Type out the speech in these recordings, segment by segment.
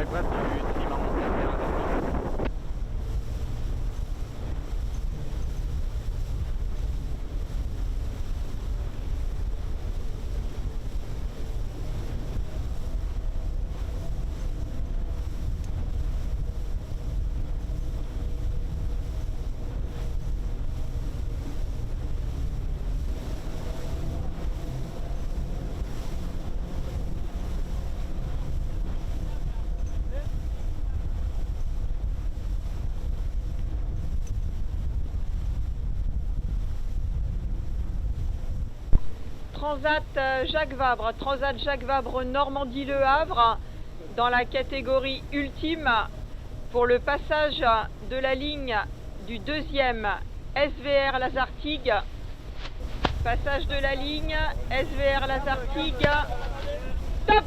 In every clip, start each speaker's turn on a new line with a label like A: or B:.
A: l'épreuve du trimaran SVR Azartic.
B: Transat Jacques Vabre Normandie-Le Havre dans la catégorie ultime pour le passage de la ligne du deuxième SVR Lazartigue. Passage de la ligne SVR Lazartigue. Top!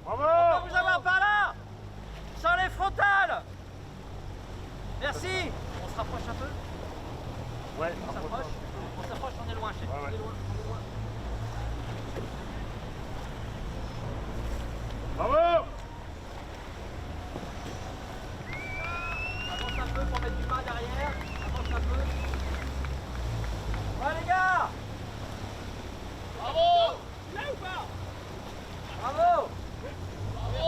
C: On va vous avoir par là, sans les frontales. Merci. On se rapproche un peu.
A: Ouais,
C: On s'approche, on est loin, chef. On est loin.
A: Bravo!
C: Avance un peu pour mettre du pain derrière. Avance un peu. Ouais les gars. Bravo. Là ou pas? Bravo. Bravo.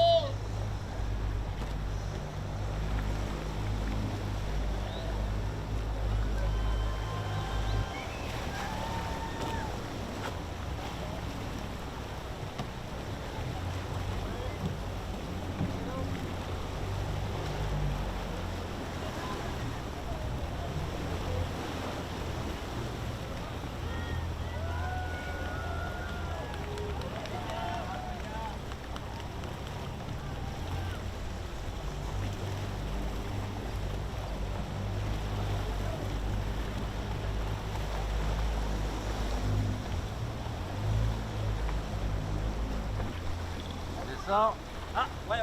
C: Ah, ouais.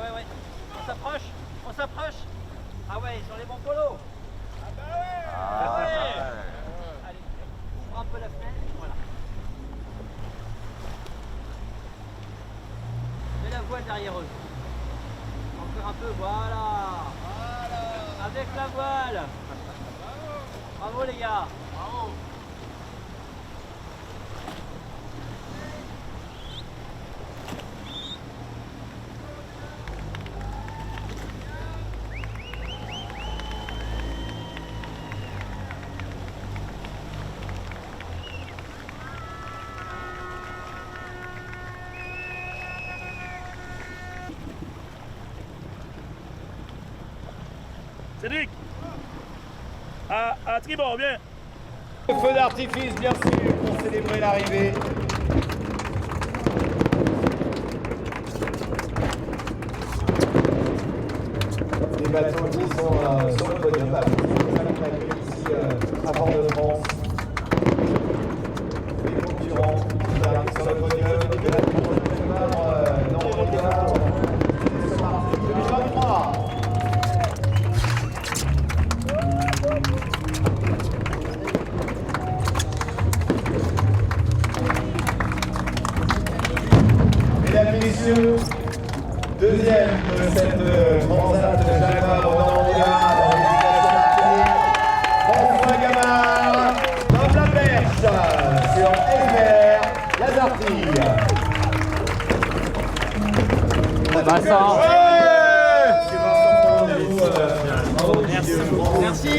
C: On s'approche. Ah ouais, sur les bons polos. Ah bah ouais. Allez, ouvre un peu la fenêtre, voilà. Mets la voile derrière eux. Encore un peu, voilà. Avec la voile. Bravo les gars. Bravo.
A: Cédric! À tribord, viens!
D: Le feu d'artifice, bien sûr, pour célébrer l'arrivée. Les bateaux qui sont sur le podium, ici à Fort-de-France. Les concurrents qui arrivent sur le podium, les bateaux dans le regard. C'est parti, 2023. Mesdames et messieurs, deuxième de cette transat Jacques Vabre Normandie dans François Gamard, Tom Laperche sur SVR Lazartigue.
C: Vincent.
D: Merci.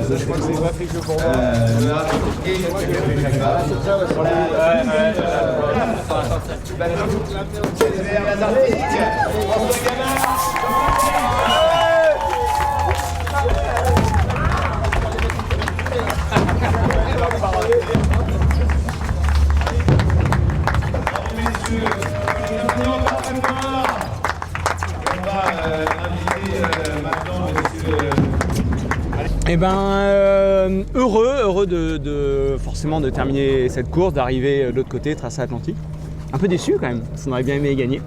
D: Je crois que c'est pas fait que pour moi. SVR Lazartigue. François Gamard.
E: Eh ben, heureux de forcément de terminer cette course, d'arriver de l'autre côté, tracé Atlantique. Un peu déçu quand même, parce qu'on aurait bien aimé gagner.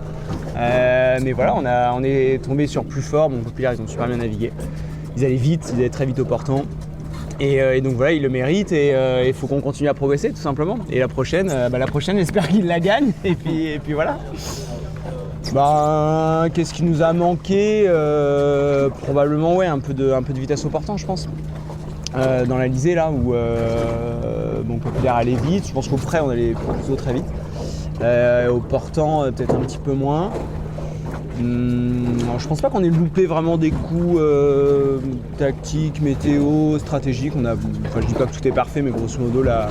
E: Mais voilà, on est tombé sur plus fort. Bon, Populaire, ils ont super bien navigué. Ils allaient vite, ils allaient très vite au portant. Et donc voilà, il le mérite et il faut qu'on continue à progresser tout simplement. Et la prochaine, j'espère qu'il la gagne. Et puis voilà. Qu'est-ce qui nous a manqué probablement ouais, un peu de vitesse au portant, je pense. Dans l'Alizé là où Populaire allait vite, je pense qu'au frais on allait plutôt très vite. Au portant peut-être un petit peu moins. Je pense pas qu'on ait loupé vraiment des coups tactiques, météo, stratégiques. Je dis pas que tout est parfait, mais grosso modo là,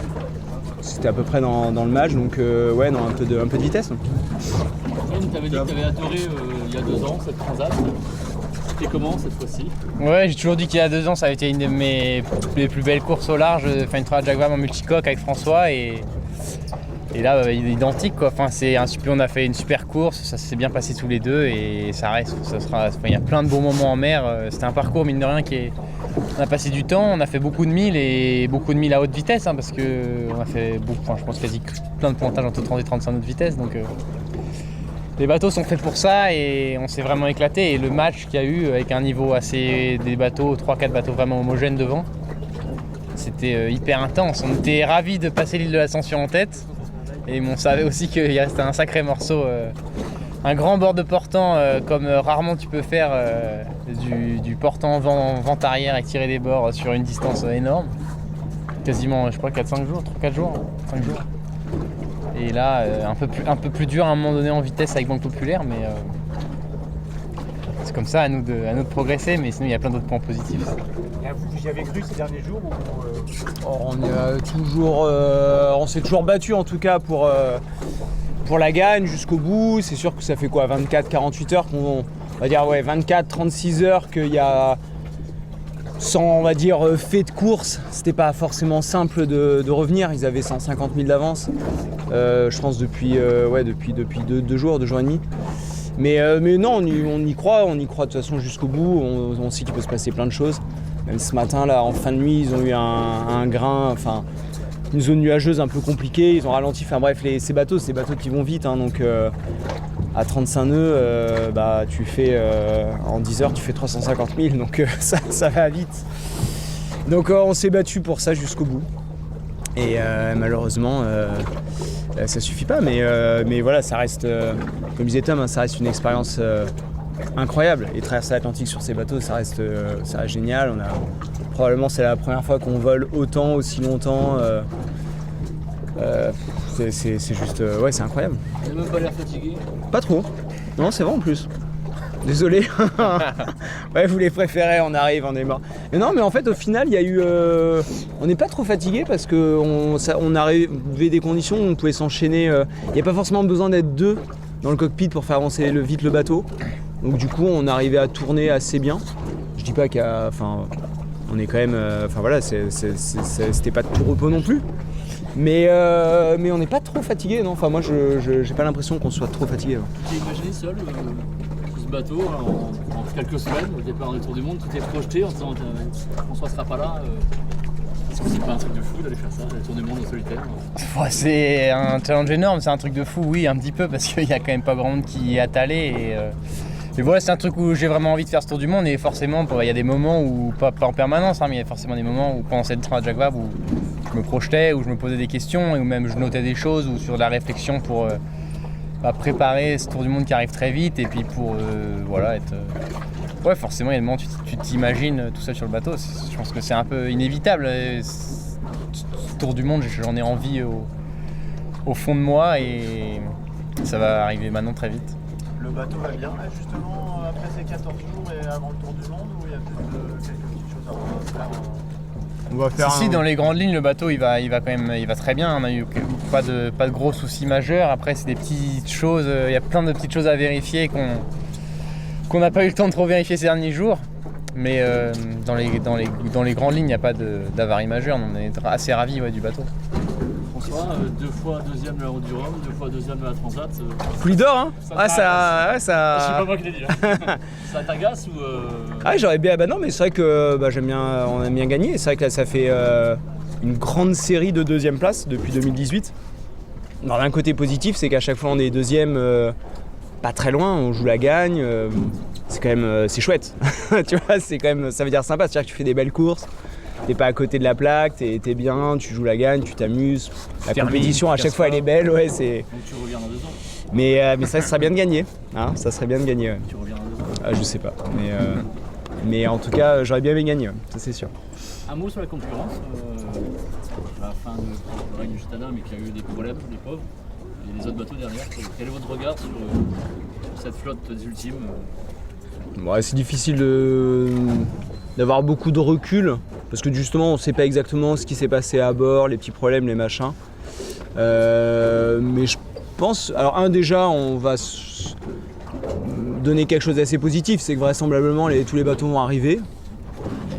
E: c'était à peu près dans le match. Donc ouais, non, un peu de vitesse.
F: Tu avais dit que tu avais adoré il y a 2 ans cette transat. C'était comment cette fois-ci?
G: Ouais, j'ai toujours dit qu'il y a 2 ans, ça a été une de mes plus belles courses au large. Enfin, une transat Jacques Vabre en multicoque avec François et là, identique quoi. Enfin, on a fait une super course, ça s'est bien passé tous les deux et ça reste. Il y a plein de bons moments en mer. C'était un parcours mine de rien on a passé du temps, on a fait beaucoup de milles et beaucoup de milles à haute vitesse parce que on a fait je pense quasi plein de pointages entre 30 et 35 nœuds de vitesse. Donc les bateaux sont faits pour ça et on s'est vraiment éclaté. Et le match qu'il y a eu avec un niveau des bateaux, 3-4 bateaux vraiment homogènes devant, c'était hyper intense. On était ravis de passer l'île de l'Ascension en tête. Et on savait aussi qu'il restait un sacré morceau, un grand bord de portant comme rarement tu peux faire du portant vent arrière et tirer des bords sur une distance énorme. Quasiment, je crois, 4-5 jours, 3-4 jours, 5 jours. Et là, un peu plus dur à un moment donné en vitesse avec Banque Populaire, mais c'est comme ça, à nous de progresser, mais sinon il y a plein d'autres points positifs.
A: Vous y avez cru ces derniers jours
E: On s'est toujours battu en tout cas pour la gagne jusqu'au bout. C'est sûr que ça fait quoi, 24-48 heures on va dire ouais 24-36 heures qu'il y a sans on va dire fait de course. C'était pas forcément simple de revenir. Ils avaient 150 000 d'avance. Je pense depuis 2 jours et demi. Mais non, on y croit de toute façon jusqu'au bout. On sait qu'il peut se passer plein de choses. Même ce matin, là, en fin de nuit, ils ont eu un grain, une zone nuageuse un peu compliquée. Ils ont ralenti. Enfin bref, ces bateaux qui vont vite. Donc à 35 nœuds, tu fais en 10 heures, tu fais 350 000. Donc ça va vite. Donc on s'est battu pour ça jusqu'au bout. Et malheureusement, ça suffit pas. Mais voilà, ça reste, comme disait Tom, ça reste une expérience incroyable. Et traverser l'Atlantique sur ces bateaux, ça reste génial. Probablement c'est la première fois qu'on vole autant, aussi longtemps. C'est juste, ouais, c'est incroyable.
F: Tu n'as même pas l'air fatigué?
E: Pas trop. Non, c'est vrai en plus. Désolé. Ouais, vous les préférez, on arrive, on est mort. Mais non, mais en fait, au final, il y a eu. On n'est pas trop fatigué parce qu'on arrivait des conditions où on pouvait s'enchaîner. Il n'y a pas forcément besoin d'être 2 dans le cockpit pour faire avancer vite le bateau. Donc, du coup, on arrivait à tourner assez bien. Je dis pas on est quand même. Voilà, c'était pas de tout repos non plus. Mais on n'est pas trop fatigué, non. Moi, j'ai pas l'impression qu'on soit trop fatigué.
F: Tu t'es imaginé seul ce bateau en quelques semaines au départ du Tour du Monde, tout est projeté en disant François sera pas là. Est-ce que c'est pas un truc de fou d'aller faire ça, le Tour du Monde en solitaire?
G: C'est un challenge énorme, c'est un truc de fou, oui, un petit peu, parce qu'il y a quand même pas grand monde qui est attelé. Et voilà, c'est un truc où j'ai vraiment envie de faire ce Tour du Monde. Et forcément, il y a des moments où, pas en permanence, mais il y a forcément des moments où pendant cette transat Jacques Vabre où je me projetais, où je me posais des questions, et où même je notais des choses, ou sur la réflexion pour préparer ce Tour du Monde qui arrive très vite, et puis pour être... Ouais, forcément, il y a des moments où tu t'imagines tout seul sur le bateau. Je pense que c'est un peu inévitable. Ce Tour du Monde, j'en ai envie au fond de moi, et ça va arriver maintenant très vite.
A: Le bateau va bien, là, justement, après ces 14 jours et avant le Tour du Monde, ou il y a peut-être quelques petites choses à faire
E: On va faire
G: dans les grandes lignes, le bateau il va très bien. On a eu pas de gros soucis majeurs. Après, c'est des petites choses, il y a plein de petites choses à vérifier qu'on n'a pas eu le temps de trop vérifier ces derniers jours. Mais dans les grandes lignes, il n'y a pas d'avarie majeure. On est assez ravis du bateau.
F: François, 2 fois deuxième de la Route du Rhum, 2 fois deuxième de la Transat.
E: Poulie d'or, hein.
F: C'est pas moi qui l'ai dit. Ça t'agace ou
E: Ah, j'aurais bien. Non, mais c'est vrai que j'aime bien. On aime bien gagner. C'est vrai que là, ça fait une grande série de 2e place depuis 2018. Alors, d'un côté positif, c'est qu'à chaque fois on est 2e, pas très loin, on joue la gagne. C'est quand même, c'est chouette. Tu vois, c'est quand même, ça veut dire sympa. C'est-à-dire que tu fais des belles courses. t'es pas à côté de la plaque, t'es bien, tu joues la gagne, tu t'amuses. La
G: Termine,
E: compétition à
G: tu
E: chaque
G: casses
E: fois elle
G: pas.
E: est belle, ouais, c'est.
F: Donc tu reviens dans 2 ans.
E: Mais ça serait bien de gagner, hein, ça serait bien de gagner. Ouais.
F: Tu reviens dans 2 ans.
E: Ah, je sais pas, mais en tout cas j'aurais bien aimé gagner, ouais, ça c'est sûr.
F: Un mot sur la concurrence. À la fin de règne du Gitana, mais qui a eu des problèmes, les pauvres. Et les autres bateaux derrière. Quel est votre regard sur cette flotte ultime
E: Ouais, c'est difficile d'avoir beaucoup de recul parce que justement on sait pas exactement ce qui s'est passé à bord, les petits problèmes, les machins. Mais je pense, alors déjà on va donner quelque chose d'assez positif, c'est que vraisemblablement tous les bateaux vont arriver.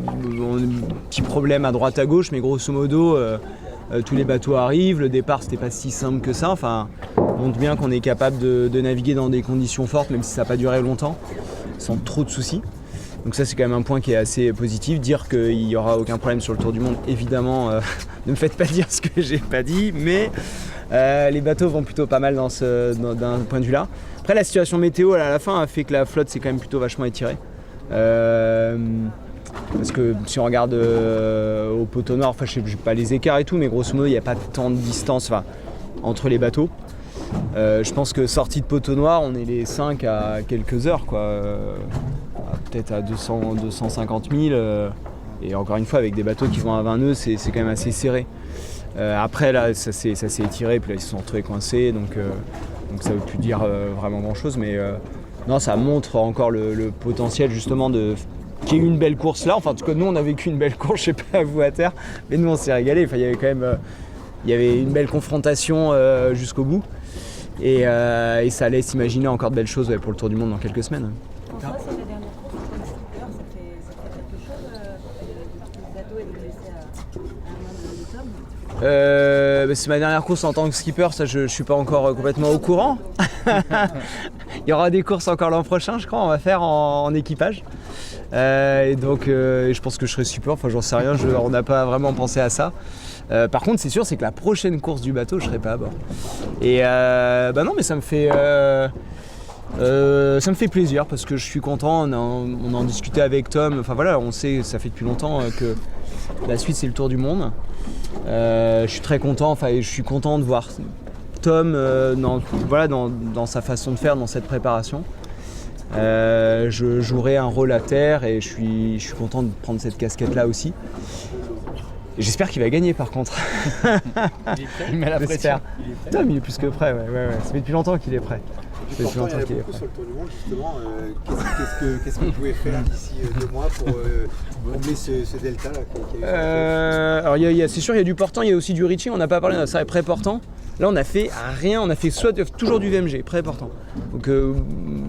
E: On a des petits problèmes à droite à gauche, mais grosso modo tous les bateaux arrivent. Le départ c'était pas si simple que ça, enfin on montre bien qu'on est capable de naviguer dans des conditions fortes même si ça n'a pas duré longtemps, sans trop de soucis. Donc ça c'est quand même un point qui est assez positif. Dire qu'il n'y aura aucun problème sur le Tour du Monde, évidemment, ne me faites pas dire ce que j'ai pas dit, mais les bateaux vont plutôt pas mal d'un point de vue là. Après la situation météo à la fin a fait que la flotte s'est quand même plutôt vachement étirée. Parce que si on regarde au poteau nord, enfin je sais pas les écarts et tout, mais grosso modo il n'y a pas tant de distance entre les bateaux. Je pense que sortie de poteau noir, on est les 5 à quelques heures, quoi. Peut-être à 250 000. Et encore une fois, avec des bateaux qui vont à 20 nœuds, c'est quand même assez serré. Après, là, ça s'est étiré, puis là, ils se sont retrouvés coincés, donc ça ne veut plus dire vraiment grand-chose. Mais non, ça montre encore le potentiel, justement, qu'il y ait eu une belle course là. Enfin, en tout cas, nous, on a vécu une belle course, je sais pas à vous à terre, mais nous, on s'est régalé. Enfin, il y avait quand même une belle confrontation jusqu'au bout. Et ça laisse imaginer encore de belles choses pour le Tour du Monde dans quelques semaines.
H: Pour toi, c'est la dernière course pour le skipper, ça fait quelque chose de bateau et de laisser à un homme de Tom.
E: C'est ma dernière course en tant que skipper, ça je suis pas encore complètement au courant. Il y aura des courses encore l'an prochain, je crois, on va faire en équipage. Et donc je pense que je serai skipper, enfin j'en sais rien, on n'a pas vraiment pensé à ça. Par contre c'est sûr, c'est que la prochaine course du bateau, je serai pas à bord. Et non, mais ça me fait plaisir parce que je suis content, on en discutait avec Tom, enfin voilà, on sait, ça fait depuis longtemps que la suite c'est le Tour du Monde. Je suis très content, enfin je suis content de voir Tom dans sa façon de faire, dans cette préparation. Je jouerai un rôle à terre et je suis content de prendre cette casquette là aussi. Et j'espère qu'il va gagner par contre.
G: Il met la pression.
E: Tom il est plus que prêt, ouais. Ça fait depuis longtemps qu'il est prêt.
I: Il y en a beaucoup sur le Tour du Monde justement. Qu'est-ce que vous pouvez faire d'ici 2 mois pour combler ce delta là qu'il y a eu?
E: Alors c'est sûr, il y a du portant, il y a aussi du reaching. On n'a pas parlé de ça, pré-portant. Là on a fait rien, on a fait toujours du VMG, pré-portant. Donc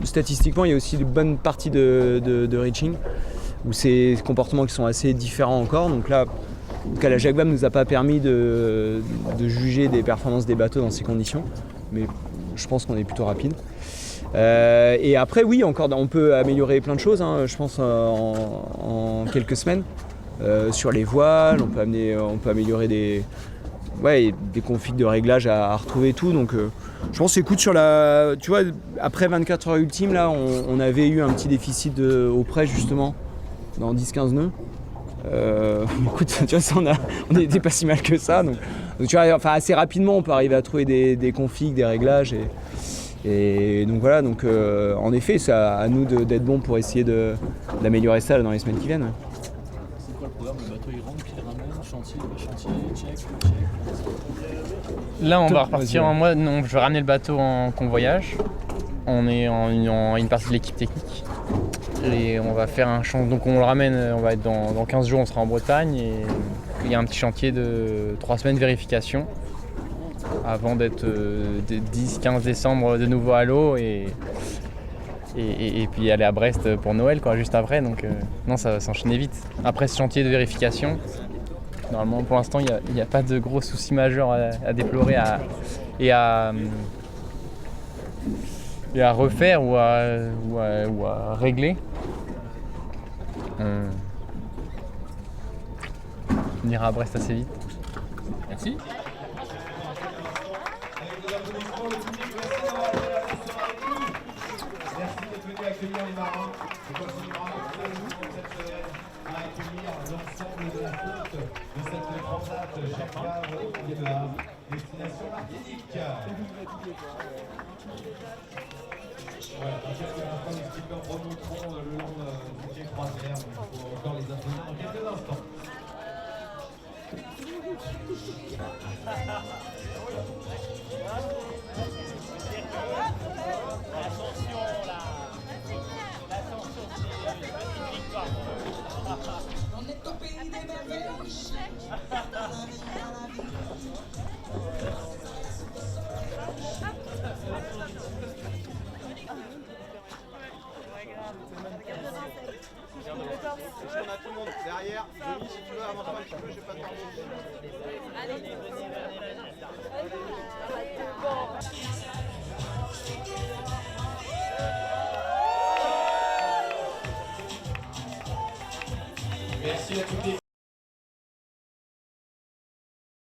E: statistiquement il y a aussi une bonne partie de reaching où c'est des comportements qui sont assez différents encore. Donc là, en tout cas, la Jacques Vabre ne nous a pas permis de juger des performances des bateaux dans ces conditions, mais je pense qu'on est plutôt rapide. Et après, oui, encore, on peut améliorer plein de choses, hein, je pense, en quelques semaines. Sur les voiles, on peut améliorer des configs de réglage à retrouver tout. Donc, je pense écoute, sur la. Tu vois, après 24 heures ultimes, là, on avait eu un petit déficit au près, justement, dans 10-15 nœuds. Écoute, tu vois, on était pas si mal que ça. Donc tu vois, enfin, assez rapidement, on peut arriver à trouver des configs, des réglages. Et donc voilà, donc en effet, c'est à nous d'être bons pour essayer d'améliorer ça dans les semaines qui viennent.
F: C'est quoi le programme? Le bateau il rentre, il ramène, chantier, check.
G: Là, on va repartir en mode. Non, je vais ramener le bateau en convoyage. On est en une partie de l'équipe technique. Et on va faire un chantier. Donc on le ramène, on va être dans 15 jours, on sera en Bretagne. Et il y a un petit chantier de 3 semaines de vérification avant d'être 10-15 décembre de nouveau à l'eau et puis aller à Brest pour Noël, quoi, juste après. Donc non, ça va s'enchaîner vite. Après ce chantier de vérification, normalement pour l'instant il n'y a pas de gros soucis majeurs à déplorer et à refaire ou à régler. On ira à Brest assez vite.
F: Merci.
D: Merci d'être venu accueillir les marins. On continuera cette semaine à accueillir l'ensemble de la flotte. de cette transat Jacques Vabre ILEA, destination Martinique. Voilà, dans quelques instants, les skippers remonteront le long du quai Croisière. Il faut encore les applaudir dans quelques instants.
C: L'ascension là. L'ascension, c'est une petite victoire.
J: On est au pays des merveilles.
A: On a tout le monde derrière. Johnny, si tu veux avancer un petit peu, je vais pas te
D: Merci à toutes les